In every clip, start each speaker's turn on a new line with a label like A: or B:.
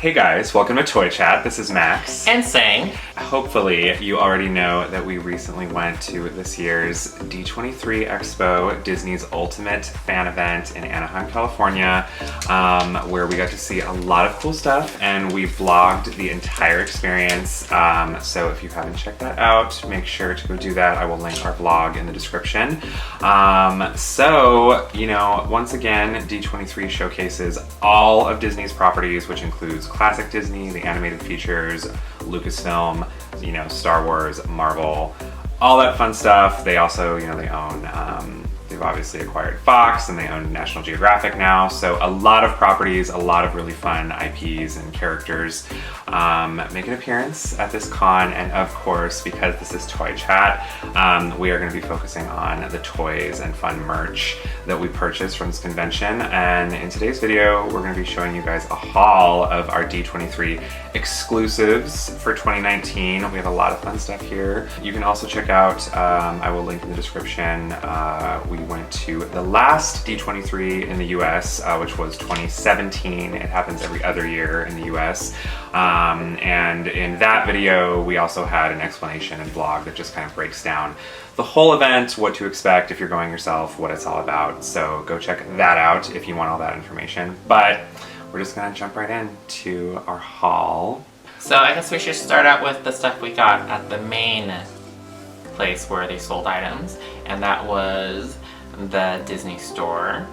A: Hey guys, welcome to Toy Chat. This is Max.
B: And Sang.
A: Hopefully you already know that we recently went to this year's D23 Expo, Disney's ultimate fan event in Anaheim, California, where we got to see a lot of cool stuff and we vlogged the entire experience. So if you haven't checked that out, make sure to go do that. I will link our vlog in the description. So, you know, once again, D23 showcases all of Disney's properties, which includes classic Disney, the animated features, Lucasfilm, you know, Star Wars, Marvel, all that fun stuff. They also, you know, they own, they've obviously acquired Fox and they own National Geographic now. So a lot of properties, a lot of really fun IPs and characters make an appearance at this con. And of course, because this is Toy Chat, we are going to be focusing on the toys and fun merch that we purchased from this convention. And in today's video, we're going to be showing you guys a haul of our D23 exclusives for 2019. We have a lot of fun stuff here. You can also check out, I will link in the description, we went to the last D23 in the US, which was 2017. It happens every other year in the US. And in that video, we also had an explanation and vlog that just kind of breaks down the whole event, what to expect if you're going yourself, what it's all about. So go check that out if you want all that information. But we're just gonna jump right into our haul.
B: So I guess we should start out with the stuff we got at the main place where they sold items, and that was the Disney store.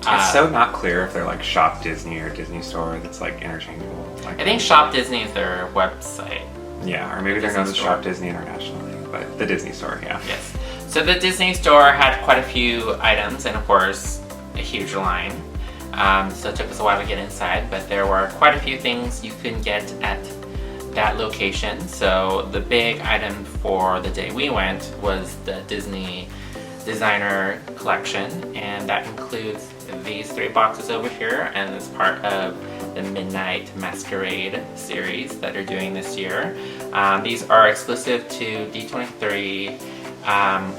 A: It's so not clear if they're like Shop Disney or Disney Store. That's like interchangeable. Like,
B: I think Shop Disney is their website.
A: Yeah, or maybe they're known as Shop Disney internationally, but the Disney Store, yeah.
B: Yes. So the Disney store had quite a few items and of course a huge line. So it took us a while to get inside, but there were quite a few things you can get at that location. So the big item for the day we went was the Disney designer collection, and that includes these 3 boxes over here, and it's part of the Midnight Masquerade series that they're doing this year. These are exclusive to D23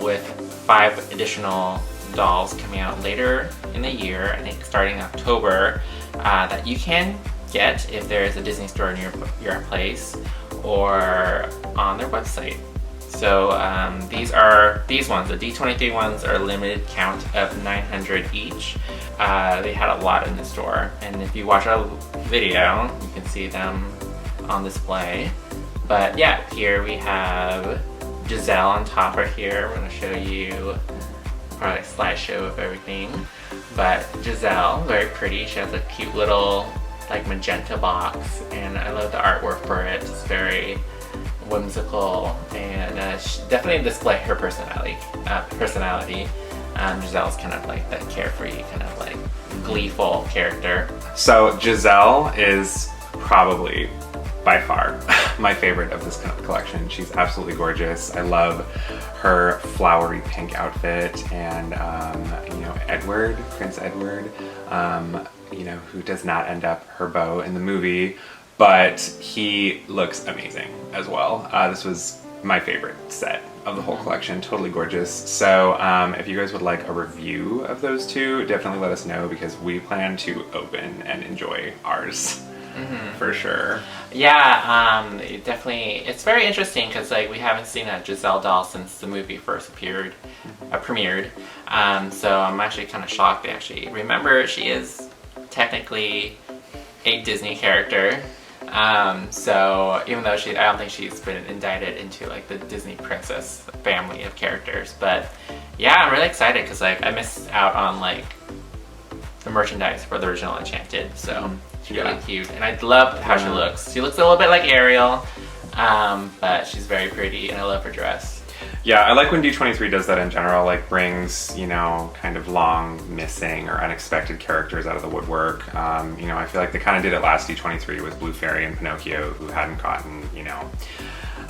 B: with 5 additional dolls coming out later in the year, I think starting October, that you can get if there is a Disney store near your place or on their website. So these ones, the D23 ones, are a limited count of 900 each. They had a lot in the store, and if you watch our video, you can see them on display. But yeah, here we have Giselle on top right here. We're gonna show you probably a slideshow of everything. But Giselle, very pretty. She has a cute little like magenta box, and I love the artwork for it. It's very whimsical, and she definitely display her personality. Giselle's kind of like that carefree, kind of like gleeful character.
A: So Giselle is probably by far my favorite of this collection. She's absolutely gorgeous. I love her flowery pink outfit, and you know, Prince Edward, you know, who does not end up her beau in the movie, but he looks amazing as well. This was my favorite set of the whole collection. Totally gorgeous. So if you guys would like a review of those two, definitely let us know, because we plan to open and enjoy ours. For sure.
B: Yeah, definitely. It's very interesting because like we haven't seen a Giselle doll since the movie first premiered. So I'm actually kind of shocked they actually remember she is technically a Disney character. So even though I don't think she's been indicted into like the Disney princess family of characters, but yeah, I'm really excited because like I missed out on like the merchandise for the original Enchanted, so she's really cute, and I love how she looks. She looks a little bit like Ariel, but she's very pretty, and I love her dress.
A: Yeah, I like when D23 does that in general, like brings, you know, kind of long missing or unexpected characters out of the woodwork. You know, I feel like they kind of did it last D23 with Blue Fairy and Pinocchio, who hadn't gotten, you know,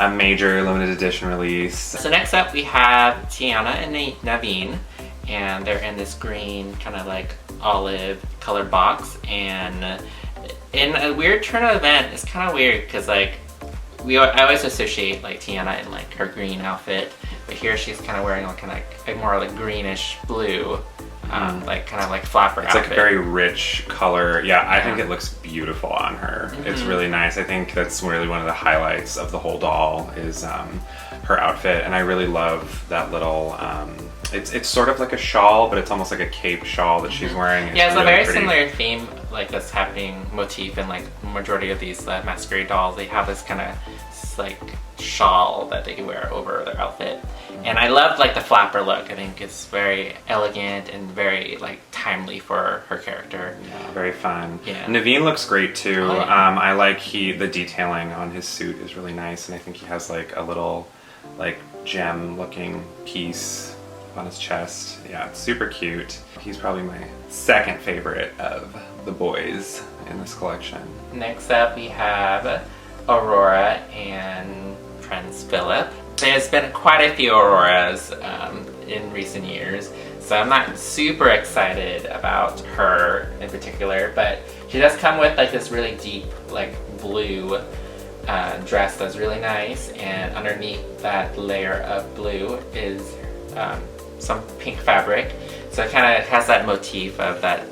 A: a major limited edition release.
B: So next up we have Gianna and Naveen, and they're in this green kind of like olive colored box, and in a weird turn of event, it's kind of weird because like I always associate like Tiana in like her green outfit, but here she's kind of wearing like a more like greenish blue like kind of like flapper
A: It's
B: outfit.
A: like a very rich color. Yeah, I think it looks beautiful on her. It's really nice. I think that's really one of the highlights of the whole doll is her outfit, and I really love that little. It's sort of like a shawl, but it's almost like a cape shawl that she's wearing.
B: Yeah, it's
A: really
B: a very
A: pretty.
B: similar theme, like that's happening motif in like majority of these masquerade dolls. They have this kind of like shawl that they wear over their outfit, and I love like the flapper look. I think it's very elegant and very like timely for her character.
A: Yeah, very fun.
B: Yeah.
A: Naveen looks great too.
B: Oh, yeah.
A: I like the detailing on his suit is really nice, and I think he has like a little like gem looking piece on his chest. Yeah, it's super cute. He's probably my second favorite of the boys in this collection.
B: Next up we have Aurora and Prince Philip. There's been quite a few Auroras in recent years, so I'm not super excited about her in particular, but she does come with like this really deep like blue dress that's really nice, and underneath that layer of blue is some pink fabric, so it kind of has that motif of that,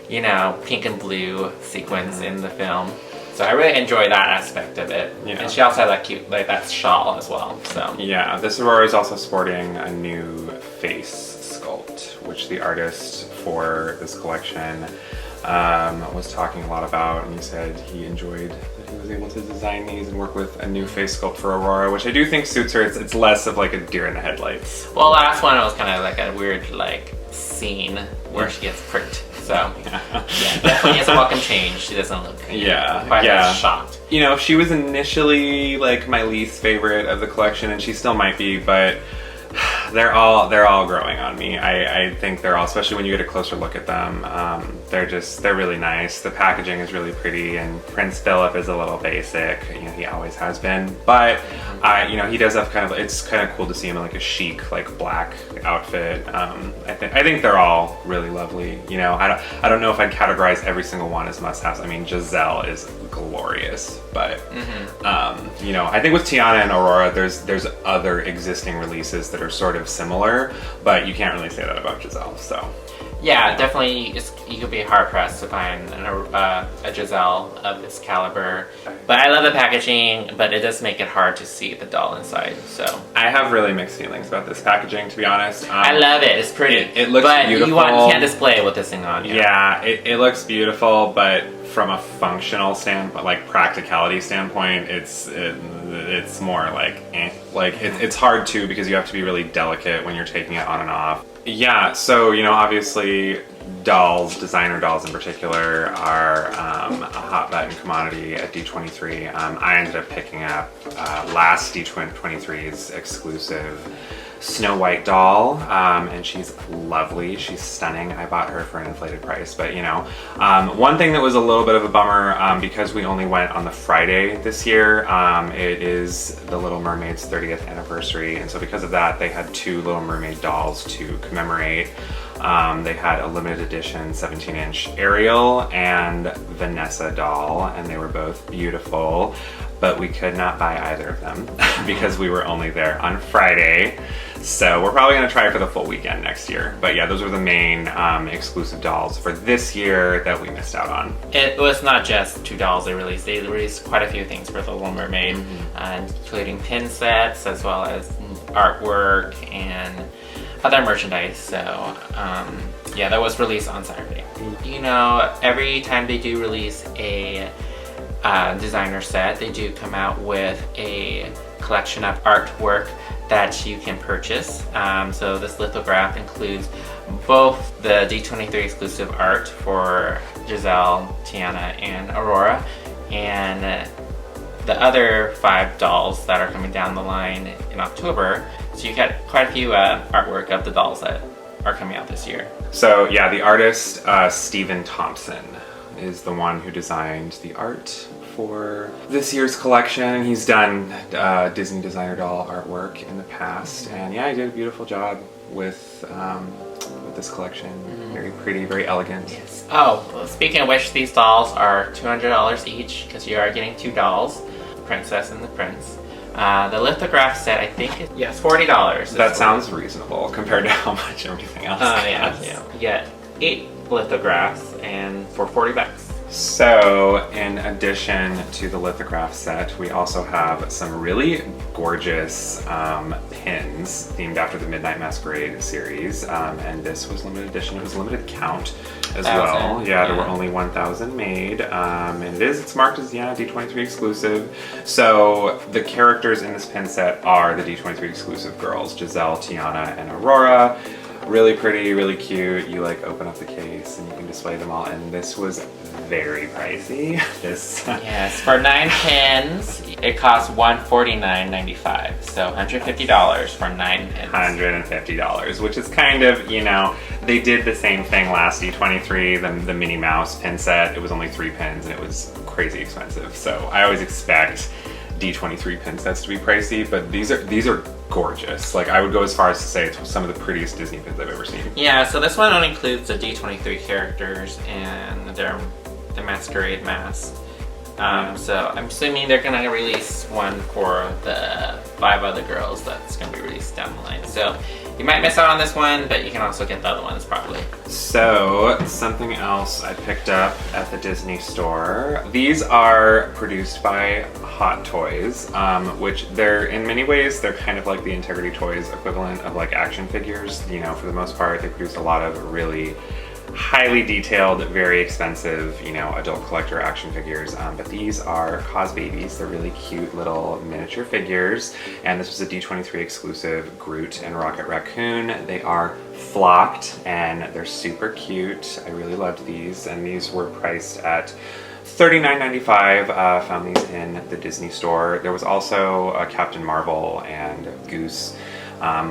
B: you know, pink and blue sequence in the film. So I really enjoy that aspect of it.
A: Yeah.
B: And she also has that cute, like that shawl as well. So
A: Yeah, this Aurora is also sporting a new face sculpt, which the artist for this collection was talking a lot about, and he said he enjoyed that he was able to design these and work with a new face sculpt for Aurora, which I do think suits her. It's less of like a deer in the headlights.
B: well, last one it was kind of like a weird like scene where she gets pricked. So yeah, definitely is a welcome change. She doesn't look quite as shocked.
A: You know, she was initially like my least favorite of the collection, and she still might be, but they're all growing on me. I think they're all, especially when you get a closer look at them, they're really nice. The packaging is really pretty, and Prince Philip is a little basic. You know, he always has been, but you know, he does have kind of, it's kind of cool to see him in like a chic, like black outfit. I think they're all really lovely. You know, I don't know if I'd categorize every single one as must-haves. I mean, Giselle is glorious, but you know, I think with Tiana and Aurora, there's other existing releases that are sort of similar, but you can't really say that about Giselle. So
B: yeah, definitely you could be hard pressed to find a Giselle of this caliber. But I love the packaging, but it does make it hard to see the doll inside. So
A: I have really mixed feelings about this packaging, to be honest.
B: I love it. It's pretty.
A: It looks beautiful.
B: But you can't display it with this thing on.
A: Yeah, it looks beautiful, but from a functional standpoint, like practicality standpoint, it's more like it's hard too, because you have to be really delicate when you're taking it on and off. Yeah, so you know, obviously dolls, designer dolls in particular, are a hot button commodity at D23. I ended up picking up last D23's exclusive Snow White doll, and she's lovely. She's stunning. I bought her for an inflated price, but you know, one thing that was a little bit of a bummer, because we only went on the Friday this year, it is the Little Mermaid's 30th anniversary, and so because of that, they had two Little Mermaid dolls to commemorate. They had a limited edition 17-inch Ariel and Vanessa doll, and they were both beautiful, but we could not buy either of them because we were only there on Friday. So we're probably gonna try for the full weekend next year. But yeah, those were the main exclusive dolls for this year that we missed out on.
B: It was not just two dolls they released. They released quite a few things for the Little Mermaid, including pin sets as well as artwork and other merchandise. So yeah, that was released on Saturday. You know, every time they do release a designer set, they do come out with a collection of artwork that you can purchase. So this lithograph includes both the D23 exclusive art for Giselle, Tiana, and Aurora, and the other 5 dolls that are coming down the line in October. So you got quite a few artwork of the dolls that are coming out this year.
A: So yeah, the artist Stephen Thompson is the one who designed the art for this year's collection. He's done Disney designer doll artwork in the past, and yeah, he did a beautiful job with this collection. Very pretty, very elegant.
B: Yes. Oh, well, speaking of which, these dolls are $200 each, because you are getting 2 dolls, the princess and the prince. The lithograph set, I think, yes, $40.
A: That sounds reasonable compared to how much everything else costs.
B: Yeah. You get 8 lithographs and for $40.
A: So, in addition to the lithograph set, we also have some really gorgeous pins themed after the Midnight Masquerade series. And this was limited edition. It was limited count as well. Yeah, there were only 1,000 made. And it's marked as D23 exclusive. So, the characters in this pin set are the D23 exclusive girls, Giselle, Gianna, and Aurora. Really pretty, really cute. You like open up the case and you can display them all. And this was very pricey.
B: Yes, for 9 pins, it costs $149.95. So $150 for 9 pins.
A: $150, which is kind of, they did the same thing last D23, the Minnie Mouse pin set. It was only 3 pins and it was crazy expensive. So I always expect D23 pin sets to be pricey, but these are gorgeous. Like, I would go as far as to say it's some of the prettiest Disney pins I've ever seen.
B: Yeah, so this one only includes the D23 characters and the masquerade mask. So I'm assuming they're gonna release one for the 5 other girls that's gonna be released down the line. So you might miss out on this one, but you can also get the other ones probably.
A: So, something else I picked up at the Disney store. These are produced by Hot Toys, which in many ways, they're kind of like the Integrity Toys equivalent of like action figures. For the most part, they produce a lot of really highly detailed, very expensive, adult collector action figures. But these are Cause Babies. They're really cute little miniature figures. And this was a D23 exclusive Groot and Rocket Raccoon. They are flocked and they're super cute. I really loved these. And these were priced at $39.95. Found these in the Disney store. There was also a Captain Marvel and Goose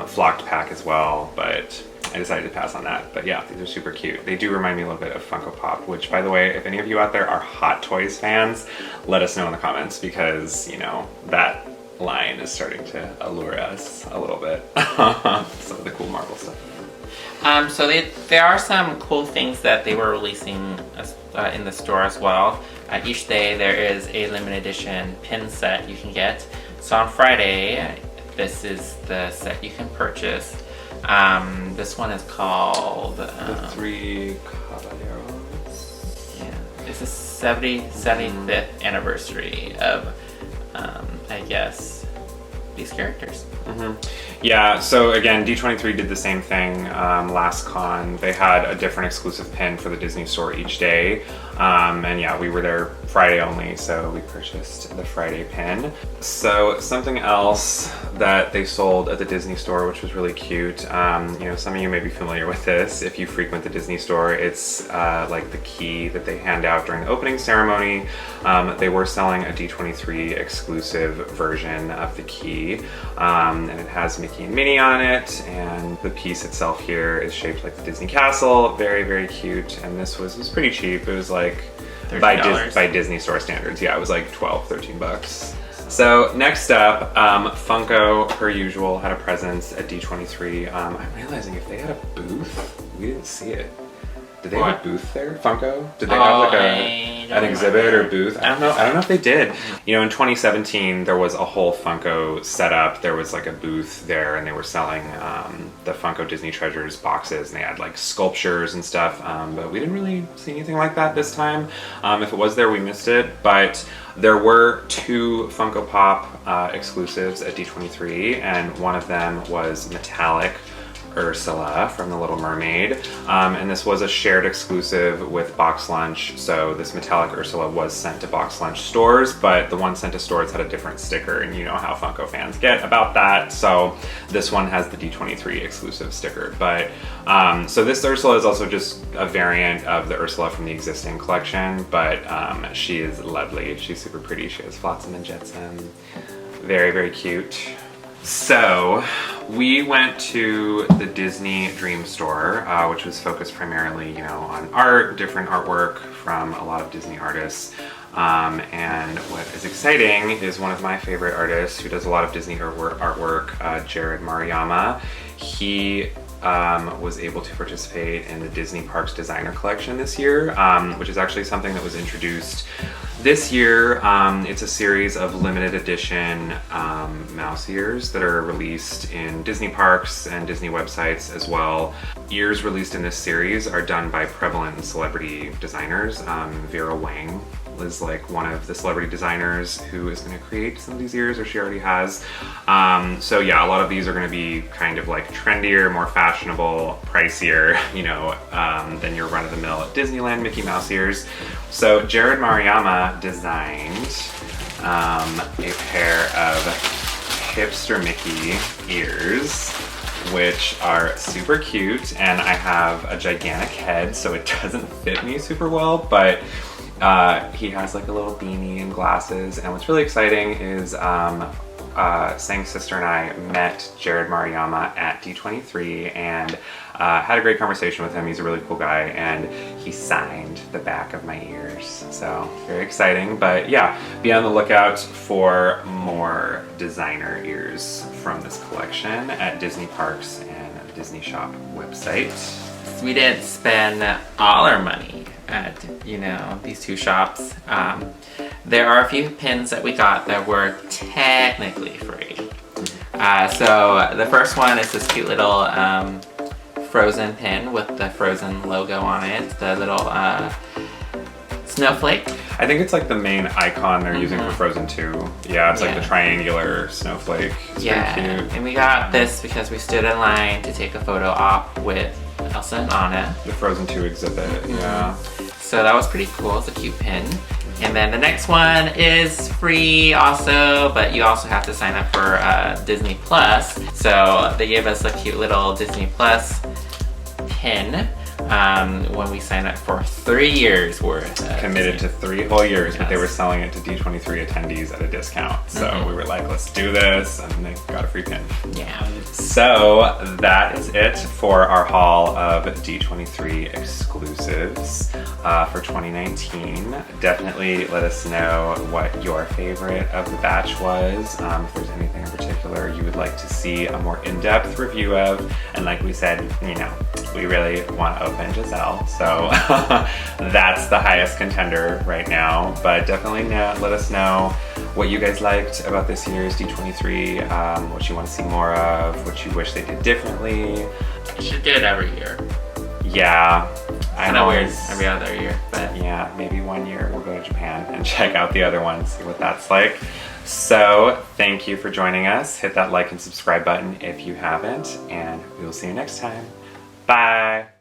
A: flocked pack as well, but I decided to pass on that. But yeah, these are super cute. They do remind me a little bit of Funko Pop, which, by the way, if any of you out there are Hot Toys fans, let us know in the comments because, that line is starting to allure us a little bit. Some of the cool Marvel stuff.
B: So there are some cool things that they were releasing in the store as well. Each day there is a limited edition pin set you can get. So on Friday, this is the set you can purchase. This one is called
A: the 3 Caballeros.
B: Yeah, it's the 75th anniversary of, I guess, these characters.
A: Yeah, so again, D23 did the same thing last con. They had a different exclusive pin for the Disney store each day. And yeah, we were there Friday only, so we purchased the Friday pin. So something else that they sold at the Disney store, which was really cute. Some of you may be familiar with this if you frequent the Disney store. It's like the key that they hand out during the opening ceremony. They were selling a D23 exclusive version of the key. And it has Mickey and Minnie on it, and the piece itself here is shaped like the Disney Castle. Very, very cute, and this was pretty cheap. It was like by Disney store standards, yeah, it was like $12-13. So next up, Funko, per usual, had a presence at D23. I'm realizing if they had a booth, we didn't see it. Did they have a booth there, Funko? Did they have like an exhibit or booth? I don't know if they did. In 2017, there was a whole Funko setup. There was like a booth there, and they were selling the Funko Disney Treasures boxes, and they had like sculptures and stuff. But we didn't really see anything like that this time. If it was there, we missed it. But there were 2 Funko Pop exclusives at D23, and one of them was metallic Ursula from The Little Mermaid, and this was a shared exclusive with Box Lunch. So this metallic Ursula was sent to Box Lunch stores, but the one sent to stores had a different sticker, and you know how Funko fans get about that. So this one has the D23 exclusive sticker. But so this Ursula is also just a variant of the Ursula from the existing collection, but she is lovely. She's super pretty. She has Flotsam and Jetsam. Very, very cute. So we went to the Disney Dream Store, which was focused primarily, on art, different artwork from a lot of Disney artists. And what is exciting is one of my favorite artists who does a lot of Disney artwork, Jared Maruyama. He was able to participate in the Disney Parks Designer Collection this year, which is actually something that was introduced this year. It's a series of limited edition mouse ears that are released in Disney parks and Disney websites as well. Ears released in this series are done by prevalent and celebrity designers. Vera Wang is like one of the celebrity designers who is going to create some of these ears, or she already has. So yeah, a lot of these are going to be kind of like trendier, more fashionable, pricier, you know, than your run-of-the-mill Disneyland Mickey Mouse ears. So Jared Maruyama designed a pair of hipster Mickey ears, which are super cute, and I have a gigantic head, so it doesn't fit me super well, but he has like a little beanie and glasses. And what's really exciting is Sang's sister and I met Jared Maruyama at D23 and had a great conversation with him. He's a really cool guy, and he signed the back of my ears. So very exciting. But yeah, be on the lookout for more designer ears from this collection at Disney Parks and the Disney Shop website.
B: We didn't spend all our money at, you know, these two shops. There are a few pins that we got that were technically free. So the first one is this cute little Frozen pin with the Frozen logo on it, the little snowflake.
A: I think it's like the main icon they're using for Frozen 2. Yeah, it's like the triangular snowflake. It's very cute.
B: And we got this because we stood in line to take a photo op with Elsa and Anna.
A: The Frozen 2 exhibit, yeah.
B: So that was pretty cool. It's a cute pin. And then the next one is free also, but you also have to sign up for Disney Plus. So they gave us a cute little Disney Plus pin when we sign up for 3 years worth.
A: Committed to 3 whole years, but they were selling it to D23 attendees at a discount. So we were like, let's do this, and they got a free pin.
B: Yeah.
A: So that is it for our haul of D23 exclusives for 2019. Definitely let us know what your favorite of the batch was. If there's anything in particular you would like to see a more in-depth review of. And like we said, you know, we really want to open Giselle, so that's the highest contender right now. But definitely let us know what you guys liked about this year's D23, what you want to see more of, what you wish they did differently.
B: You should do it every year.
A: Yeah.
B: I know weird every other year, but
A: yeah, maybe one year we'll go to Japan and check out the other ones, see what that's like. So thank you for joining us. Hit that like and subscribe button if you haven't, and we will see you next time. Bye.